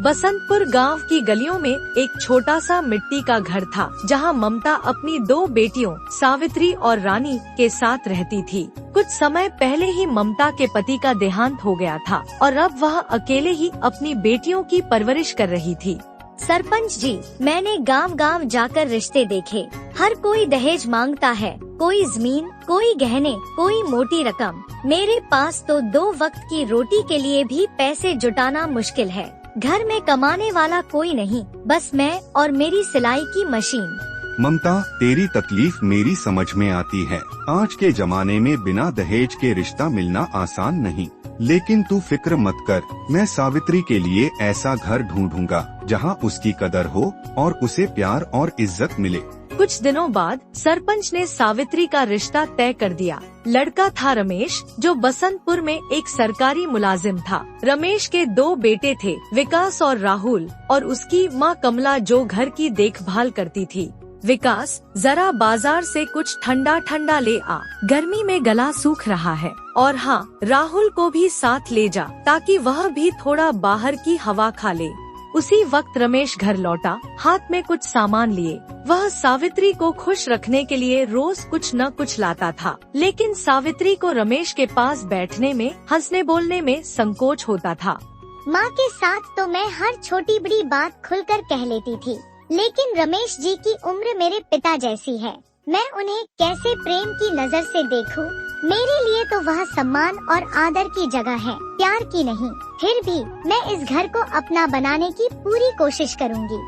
बसंतपुर गांव की गलियों में एक छोटा सा मिट्टी का घर था, जहां ममता अपनी 2 बेटियों सावित्री और रानी के साथ रहती थी। कुछ समय पहले ही ममता के पति का देहांत हो गया था और अब वह अकेले ही अपनी बेटियों की परवरिश कर रही थी। सरपंच जी, मैंने गांव गांव जाकर रिश्ते देखे। हर कोई दहेज मांगता है, कोई जमीन, कोई गहने, कोई मोटी रकम। मेरे पास तो 2 वक्त की रोटी के लिए भी पैसे जुटाना मुश्किल है। घर में कमाने वाला कोई नहीं, बस मैं और मेरी सिलाई की मशीन। ममता, तेरी तकलीफ मेरी समझ में आती है। आज के जमाने में बिना दहेज के रिश्ता मिलना आसान नहीं, लेकिन तू फिक्र मत कर। मैं सावित्री के लिए ऐसा घर ढूंढूंगा जहां उसकी कदर हो और उसे प्यार और इज्जत मिले। कुछ दिनों बाद सरपंच ने सावित्री का रिश्ता तय कर दिया। लड़का था रमेश, जो बसंतपुर में एक सरकारी मुलाजिम था। रमेश के 2 बेटे थे, विकास और राहुल, और उसकी माँ कमला, जो घर की देखभाल करती थी। विकास, जरा बाजार से कुछ ठंडा ठंडा ले आ, गर्मी में गला सूख रहा है। और हाँ, राहुल को भी साथ ले जा ताकि वह भी थोड़ा बाहर की हवा खा ले। उसी वक्त रमेश घर लौटा, हाथ में कुछ सामान लिए। वह सावित्री को खुश रखने के लिए रोज कुछ न कुछ लाता था, लेकिन सावित्री को रमेश के पास बैठने में, हंसने बोलने में संकोच होता था। माँ के साथ तो मैं हर छोटी बड़ी बात खुलकर कह लेती थी, लेकिन रमेश जी की उम्र मेरे पिता जैसी है। मैं उन्हें कैसे प्रेम की नजर से देखूं? मेरे लिए तो वह सम्मान और आदर की जगह है, प्यार की नहीं। फिर भी मैं इस घर को अपना बनाने की पूरी कोशिश करूंगी।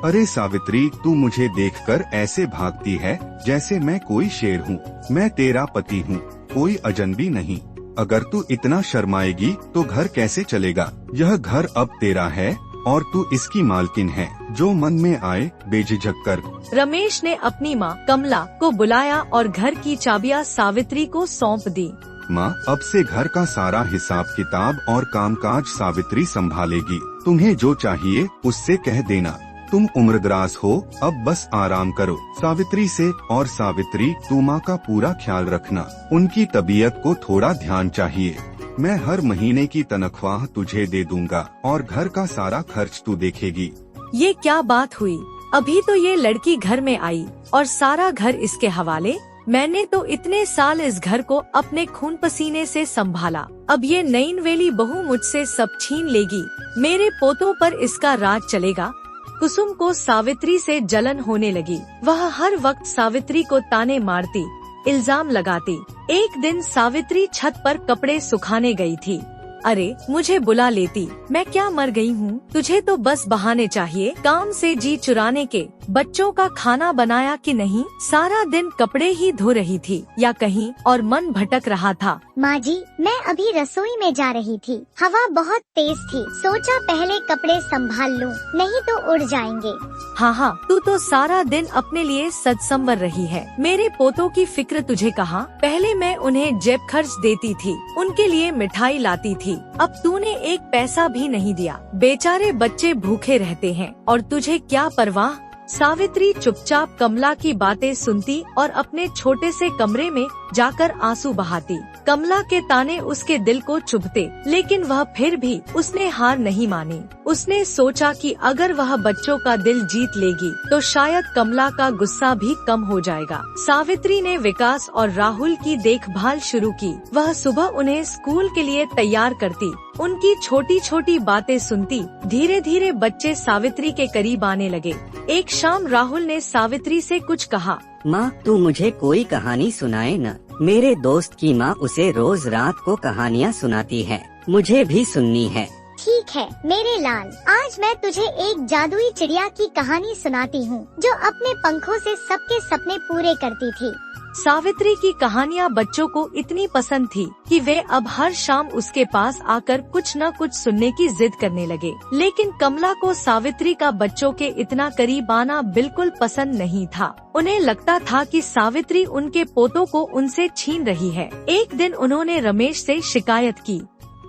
अरे सावित्री, तू मुझे देखकर ऐसे भागती है जैसे मैं कोई शेर हूँ। मैं तेरा पति हूँ, कोई अजनबी नहीं। अगर तू इतना शर्माएगी तो घर कैसे चलेगा? यह घर अब तेरा है और तू इसकी मालकिन है। जो मन में आए बेझिझक कर। रमेश ने अपनी माँ कमला को बुलाया और घर की चाबियां सावित्री को सौंप दी। माँ, अब से घर का सारा हिसाब किताब और कामकाज सावित्री संभालेगी। तुम्हें जो चाहिए उससे कह देना। तुम उम्रदराज हो, अब बस आराम करो सावित्री से। और सावित्री, तू माँ का पूरा ख्याल रखना। उनकी तबीयत को थोड़ा ध्यान चाहिए। मैं हर महीने की तनख्वाह तुझे दे दूंगा और घर का सारा खर्च तू देखेगी। ये क्या बात हुई? अभी तो ये लड़की घर में आई और सारा घर इसके हवाले। मैंने तो इतने साल इस घर को अपने खून पसीने से संभाला, अब ये नईनवेली बहू मुझसे सब छीन लेगी। मेरे पोतों पर इसका राज चलेगा। कुसुम को सावित्री से जलन होने लगी। वह हर वक्त सावित्री को ताने मारती, इल्जाम लगाती। एक दिन सावित्री छत पर कपड़े सुखाने गई थी। अरे, मुझे बुला लेती, मैं क्या मर गई हूँ? तुझे तो बस बहाने चाहिए काम से जी चुराने के। बच्चों का खाना बनाया कि नहीं? सारा दिन कपड़े ही धो रही थी या कहीं और मन भटक रहा था। माँ जी, मैं अभी रसोई में जा रही थी। हवा बहुत तेज थी, सोचा पहले कपड़े संभाल लूं, नहीं तो उड़ जाएंगे। हाँ, तू तो सारा दिन अपने लिए सत्संवर रही है। मेरे पोतों की फिक्र तुझे कहाँ? पहले मैं उन्हें जेब खर्च देती थी, उनके लिए मिठाई लाती थी। अब तूने एक पैसा भी नहीं दिया। बेचारे बच्चे भूखे रहते हैं और तुझे क्या परवाह? सावित्री चुपचाप कमला की बातें सुनती और अपने छोटे से कमरे में जाकर आंसू बहाती। कमला के ताने उसके दिल को चुभते, लेकिन वह फिर भी उसने हार नहीं मानी। उसने सोचा कि अगर वह बच्चों का दिल जीत लेगी तो शायद कमला का गुस्सा भी कम हो जाएगा। सावित्री ने विकास और राहुल की देखभाल शुरू की। वह सुबह उन्हें स्कूल के लिए तैयार करती, उनकी छोटी छोटी बातें सुनती। धीरे धीरे बच्चे सावित्री के करीब आने लगे। एक शाम राहुल ने सावित्री से कुछ कहा। माँ, तू मुझे कोई कहानी सुनाए न। मेरे दोस्त की माँ उसे रोज रात को कहानियाँ सुनाती है, मुझे भी सुननी है। ठीक है मेरे लाल, आज मैं तुझे एक जादुई चिड़िया की कहानी सुनाती हूँ, जो अपने पंखों से सबके सपने पूरे करती थी। सावित्री की कहानियाँ बच्चों को इतनी पसंद थी कि वे अब हर शाम उसके पास आकर कुछ न कुछ सुनने की जिद करने लगे। लेकिन कमला को सावित्री का बच्चों के इतना करीब आना बिल्कुल पसंद नहीं था। उन्हें लगता था कि सावित्री उनके पोतों को उनसे छीन रही है। एक दिन उन्होंने रमेश से शिकायत की।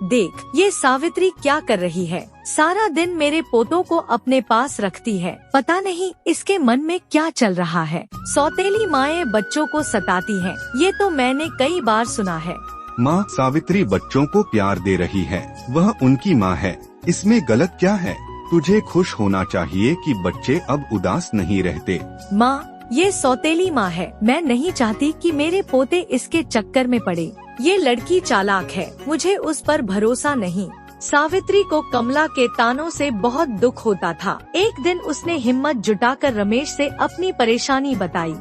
देख, ये सावित्री क्या कर रही है? सारा दिन मेरे पोतों को अपने पास रखती है, पता नहीं इसके मन में क्या चल रहा है। सौतेली माएं बच्चों को सताती हैं, ये तो मैंने कई बार सुना है। माँ, सावित्री बच्चों को प्यार दे रही है, वह उनकी माँ है, इसमें गलत क्या है? तुझे खुश होना चाहिए कि बच्चे अब उदास नहीं रहते। माँ, ये सौतेली माँ है। मैं नहीं चाहती कि मेरे पोते इसके चक्कर में पड़े। ये लड़की चालाक है, मुझे उस पर भरोसा नहीं। सावित्री को कमला के तानों से बहुत दुख होता था। एक दिन उसने हिम्मत जुटाकर रमेश से अपनी परेशानी बताई।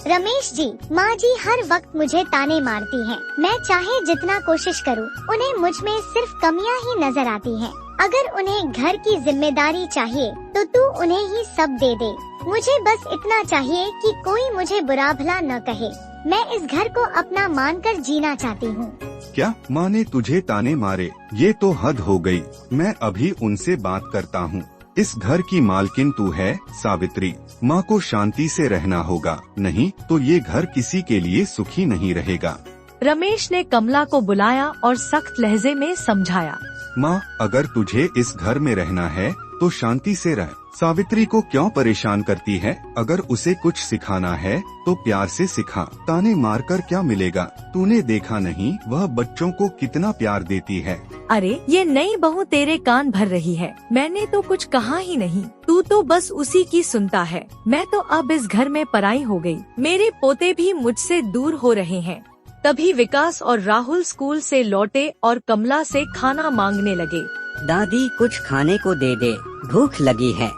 रमेश जी, माँ जी हर वक्त मुझे ताने मारती हैं। मैं चाहे जितना कोशिश करूँ, उन्हें मुझ में सिर्फ कमियाँ ही नजर आती हैं। अगर उन्हें घर की जिम्मेदारी चाहिए तो तू उन्हें ही सब दे दे। मुझे बस इतना चाहिए कि कोई मुझे बुरा भला न कहे। मैं इस घर को अपना मानकर जीना चाहती हूँ। क्या माँ ने तुझे ताने मारे? ये तो हद हो गई। मैं अभी उनसे बात करता हूँ। इस घर की मालकिन तू है सावित्री। माँ को शांति से रहना होगा, नहीं तो ये घर किसी के लिए सुखी नहीं रहेगा। रमेश ने कमला को बुलाया और सख्त लहजे में समझाया। माँ, अगर तुझे इस घर में रहना है तो शांति से रह। सावित्री को क्यों परेशान करती है? अगर उसे कुछ सिखाना है तो प्यार से सिखा। ताने मारकर क्या मिलेगा? तूने देखा नहीं वह बच्चों को कितना प्यार देती है। अरे ये नई बहू तेरे कान भर रही है। मैंने तो कुछ कहा ही नहीं, तू तो बस उसी की सुनता है। मैं तो अब इस घर में पराई हो गई। मेरे पोते भी मुझसे दूर हो रहे हैं। तभी विकास और राहुल स्कूल से लौटे और कमला से खाना मांगने लगे। दादी कुछ खाने को दे दे, भूख लगी है।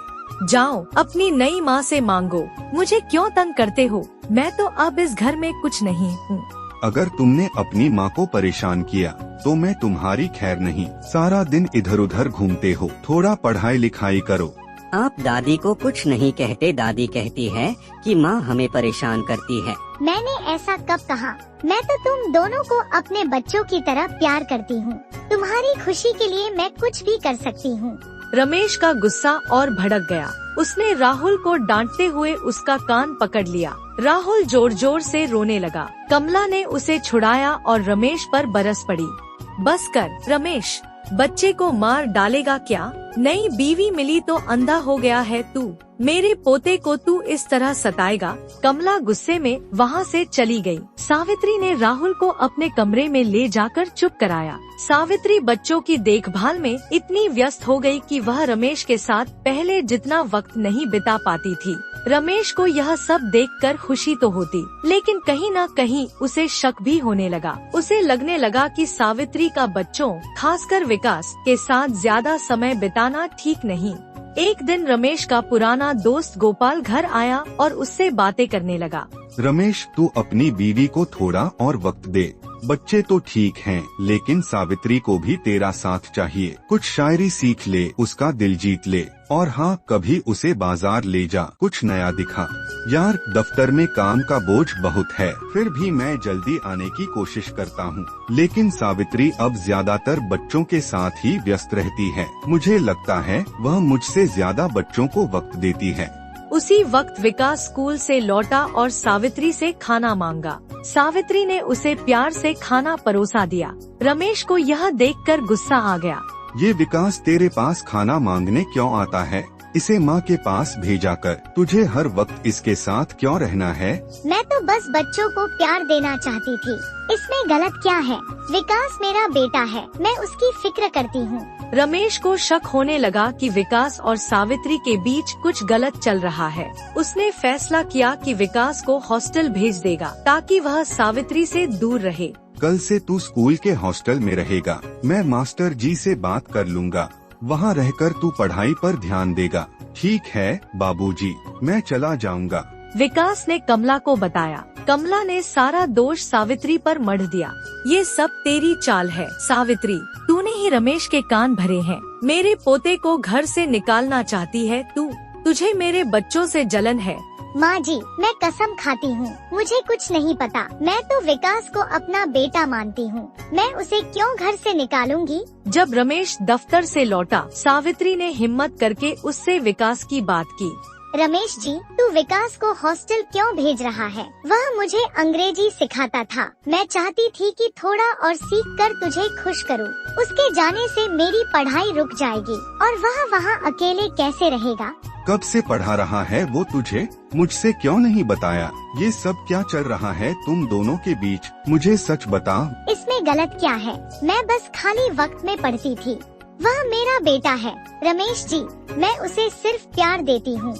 जाओ अपनी नई माँ से मांगो, मुझे क्यों तंग करते हो? मैं तो अब इस घर में कुछ नहीं हूँ। अगर तुमने अपनी माँ को परेशान किया तो मैं तुम्हारी खैर नहीं। सारा दिन इधर उधर घूमते हो, थोड़ा पढ़ाई लिखाई करो। आप दादी को कुछ नहीं कहते। दादी कहती है कि माँ हमें परेशान करती है। मैंने ऐसा कब कहा? मैं तो तुम दोनों को अपने बच्चों की तरह प्यार करती हूँ। तुम्हारी खुशी के लिए मैं कुछ भी कर सकती हूँ। रमेश का गुस्सा और भड़क गया। उसने राहुल को डांटते हुए उसका कान पकड़ लिया। राहुल जोर जोर से रोने लगा। कमला ने उसे छुड़ाया और रमेश पर बरस पड़ी। बस कर रमेश, बच्चे को मार डालेगा क्या? नई बीवी मिली तो अंधा हो गया है तू। मेरे पोते को तू इस तरह सताएगा? कमला गुस्से में वहाँ से चली गई। सावित्री ने राहुल को अपने कमरे में ले जाकर चुप कराया। सावित्री बच्चों की देखभाल में इतनी व्यस्त हो गई कि वह रमेश के साथ पहले जितना वक्त नहीं बिता पाती थी। रमेश को यह सब देखकर खुशी तो होती, लेकिन कहीं न कहीं उसे शक भी होने लगा। उसे लगने लगा कि सावित्री का बच्चों, खासकर विकास के साथ ज्यादा समय बिताना ठीक नहीं। एक दिन रमेश का पुराना दोस्त गोपाल घर आया और उससे बातें करने लगा। रमेश, तू अपनी बीवी को थोड़ा और वक्त दे। बच्चे तो ठीक हैं, लेकिन सावित्री को भी तेरा साथ चाहिए। कुछ शायरी सीख ले, उसका दिल जीत ले, और हाँ, कभी उसे बाजार ले जा, कुछ नया दिखा। यार, दफ्तर में काम का बोझ बहुत है, फिर भी मैं जल्दी आने की कोशिश करता हूँ, लेकिन सावित्री अब ज्यादातर बच्चों के साथ ही व्यस्त रहती है। मुझे लगता है वह मुझसे ज्यादा बच्चों को वक्त देती है। उसी वक्त विकास स्कूल से लौटा और सावित्री से खाना मांगा। सावित्री ने उसे प्यार से खाना परोसा दिया। रमेश को यह देखकर गुस्सा आ गया। ये विकास तेरे पास खाना मांगने क्यों आता है? इसे माँ के पास भेजा कर। तुझे हर वक्त इसके साथ क्यों रहना है? मैं तो बस बच्चों को प्यार देना चाहती थी, इसमें गलत क्या है? विकास मेरा बेटा है, मैं उसकी फिक्र करती हूँ। रमेश को शक होने लगा कि विकास और सावित्री के बीच कुछ गलत चल रहा है। उसने फैसला किया कि विकास को हॉस्टल भेज देगा ताकि वह सावित्री से दूर रहे। कल से तू स्कूल के हॉस्टल में रहेगा। मैं मास्टर जी से बात कर लूँगा, वहाँ रहकर तू पढ़ाई पर ध्यान देगा। ठीक है बाबूजी, मैं चला जाऊँगा। विकास ने कमला को बताया। कमला ने सारा दोष सावित्री पर मढ़ दिया। ये सब तेरी चाल है सावित्री, तूने ही रमेश के कान भरे हैं। मेरे पोते को घर से निकालना चाहती है तू। तुझे मेरे बच्चों से जलन है। माँ जी, मैं कसम खाती हूँ, मुझे कुछ नहीं पता। मैं तो विकास को अपना बेटा मानती हूँ, मैं उसे क्यों घर से निकालूंगी? जब रमेश दफ्तर से लौटा, सावित्री ने हिम्मत करके उससे विकास की बात की। रमेश जी, तू विकास को हॉस्टल क्यों भेज रहा है? वह मुझे अंग्रेजी सिखाता था। मैं चाहती थी कि थोड़ा और सीख कर तुझे खुश करूं। उसके जाने से मेरी पढ़ाई रुक जाएगी और वह वहाँ अकेले कैसे रहेगा? कब से पढ़ा रहा है वो तुझे? मुझसे क्यों नहीं बताया? ये सब क्या चल रहा है तुम दोनों के बीच? मुझे सच बता। इसमें गलत क्या है? मैं बस खाली वक्त में पढ़ती थी। वह मेरा बेटा है रमेश जी, मैं उसे सिर्फ प्यार देती हूँ।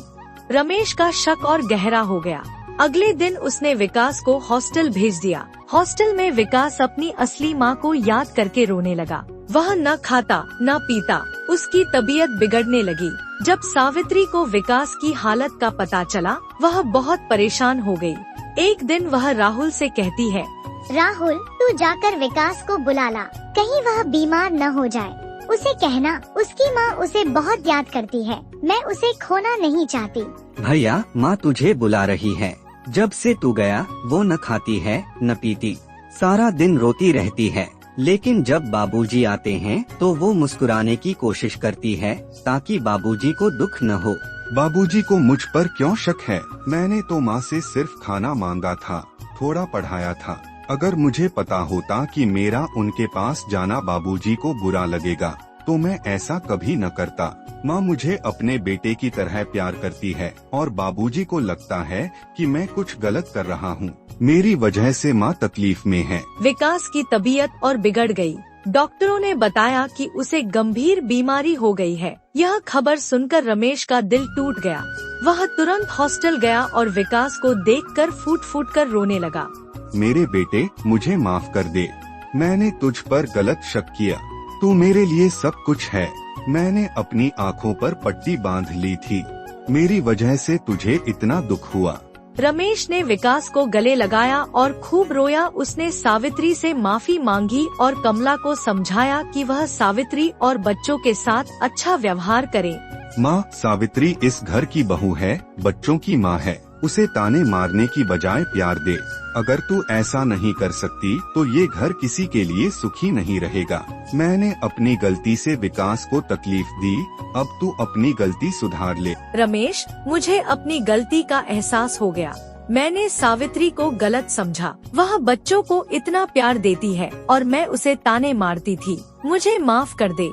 रमेश का शक और गहरा हो गया। अगले दिन उसने विकास को हॉस्टल भेज दिया। हॉस्टल में विकास अपनी असली माँ को याद करके रोने लगा। वह न खाता न पीता, उसकी तबीयत बिगड़ने लगी। जब सावित्री को विकास की हालत का पता चला, वह बहुत परेशान हो गई। एक दिन वह राहुल से कहती है, राहुल, तू जाकर विकास को बुला ला, कहीं वह बीमार न हो जाए। उसे कहना उसकी माँ उसे बहुत याद करती है, मैं उसे खोना नहीं चाहती। भैया, माँ तुझे बुला रही है। जब से तू गया वो न खाती है न पीती, सारा दिन रोती रहती है। लेकिन जब बाबूजी आते हैं तो वो मुस्कुराने की कोशिश करती है ताकि बाबूजी को दुख न हो। बाबूजी को मुझ पर क्यों शक है? मैंने तो माँ से सिर्फ खाना मांगा था, थोड़ा पढ़ाया था। अगर मुझे पता होता कि मेरा उनके पास जाना बाबूजी को बुरा लगेगा तो मैं ऐसा कभी न करता। माँ मुझे अपने बेटे की तरह प्यार करती है और बाबूजी को लगता है कि मैं कुछ गलत कर रहा हूँ। मेरी वजह से माँ तकलीफ में है। विकास की तबीयत और बिगड़ गई। डॉक्टरों ने बताया कि उसे गंभीर बीमारी हो गई है। यह खबर सुनकर रमेश का दिल टूट गया। वह तुरंत हॉस्टल गया और विकास को देखकर फूट फूट कर रोने लगा। मेरे बेटे, मुझे माफ कर दे, मैंने तुझ पर गलत शक किया। तू मेरे लिए सब कुछ है। मैंने अपनी आँखों पर पट्टी बांध ली थी, मेरी वजह से तुझे इतना दुख हुआ। रमेश ने विकास को गले लगाया और खूब रोया। उसने सावित्री से माफी मांगी और कमला को समझाया कि वह सावित्री और बच्चों के साथ अच्छा व्यवहार करे। माँ, सावित्री इस घर की बहू है, बच्चों की माँ है। उसे ताने मारने की बजाय प्यार दे। अगर तू ऐसा नहीं कर सकती तो ये घर किसी के लिए सुखी नहीं रहेगा। मैंने अपनी गलती से विकास को तकलीफ दी, अब तू अपनी गलती सुधार ले। रमेश, मुझे अपनी गलती का एहसास हो गया। मैंने सावित्री को गलत समझा। वह बच्चों को इतना प्यार देती है और मैं उसे ताने मारती थी। मुझे माफ कर दे।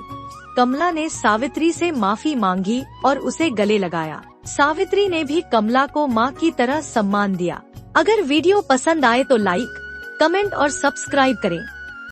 कमला ने सावित्री से माफी मांगी और उसे गले लगाया। सावित्री ने भी कमला को माँ की तरह सम्मान दिया। अगर वीडियो पसंद आए तो लाइक, कमेंट और सब्सक्राइब करें।